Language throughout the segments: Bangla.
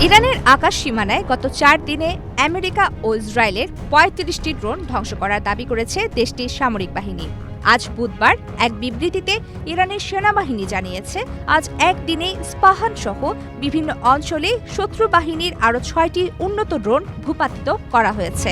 ইরানের আকাশ সীমানায় গত ৪ দিনে আমেরিকা ও ইসরায়েলের ৩৫টি ড্রোন ধ্বংস করার দাবি করেছে দেশটির সামরিক বাহিনী। আজ বুধবার এক বিবৃতিতে ইরানের সেনাবাহিনী জানিয়েছে, আজ একদিনে ইস্পাহান সহ বিভিন্ন অঞ্চলে শত্রু বাহিনীর আরও ৬টি উন্নত ড্রোন ভূপাতিত করা হয়েছে।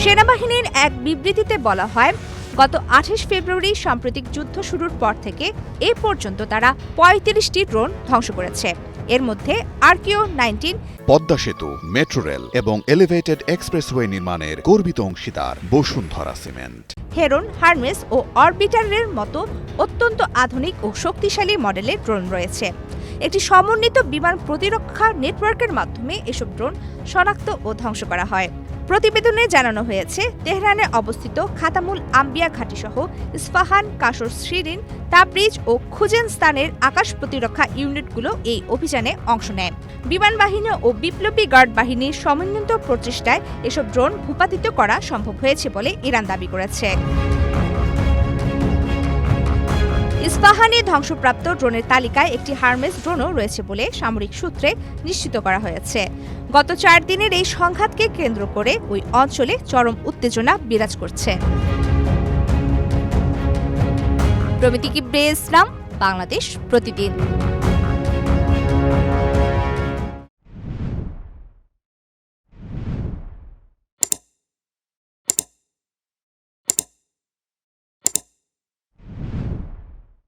সেনাবাহিনীর এক বিবৃতিতে বলা হয়, গত ২৮ ফেব্রুয়ারি সাম্প্রতিক যুদ্ধ শুরুর পর থেকে এ পর্যন্ত তারা ৩৫টি ড্রোন ধ্বংস করেছে। এর মধ্যে RQ-19, পদ্মা সেতু, মেট্রো রেল এবং এলিভেটেড এক্সপ্রেসওয়ে নির্মাণের গর্বিত অংশীদার বসুন্ধরা সিমেন্ট, হেরন, হারমেস ও অরবিটারের মতো অত্যন্ত আধুনিক ও শক্তিশালী মডেলের ড্রোন রয়েছে। একটি সমন্বিত বিমান প্রতিরক্ষা নেটওয়ার্কের মাধ্যমে এসব ড্রোন শনাক্ত ও ধ্বংস করা হয়। প্রতিবেদনে জানানো হয়েছে, তেহরানে অবস্থিত খাতামুল আম্বিয়া ঘাঁটিসহ ইস্পাহান, কাসর, শিরিন, তাবরিজ ও খুজেনস্তানের আকাশ প্রতিরক্ষা ইউনিটগুলো এই অভিযানে অংশ নেয়। বিমান বাহিনী ও বিপ্লবী গার্ড বাহিনীর সমন্বিত প্রচেষ্টায় এসব ড্রোন ভূপাতিত করা সম্ভব হয়েছে বলে ইরান দাবি করেছে। ইস্পাহানে ধ্বংসপ্রাপ্ত ড্রোনের তালিকায় একটি হারমেস ড্রোনও রয়েছে বলে সামরিক সূত্রে নিশ্চিত করা হয়েছে। গত ৪ দিনের এই সংঘাতকে কেন্দ্র করে ওই অঞ্চলে চরম উত্তেজনা বিরাজ করছে। প্রমিতি কিবরে ইসলাম, বাংলাদেশ প্রতিদিন।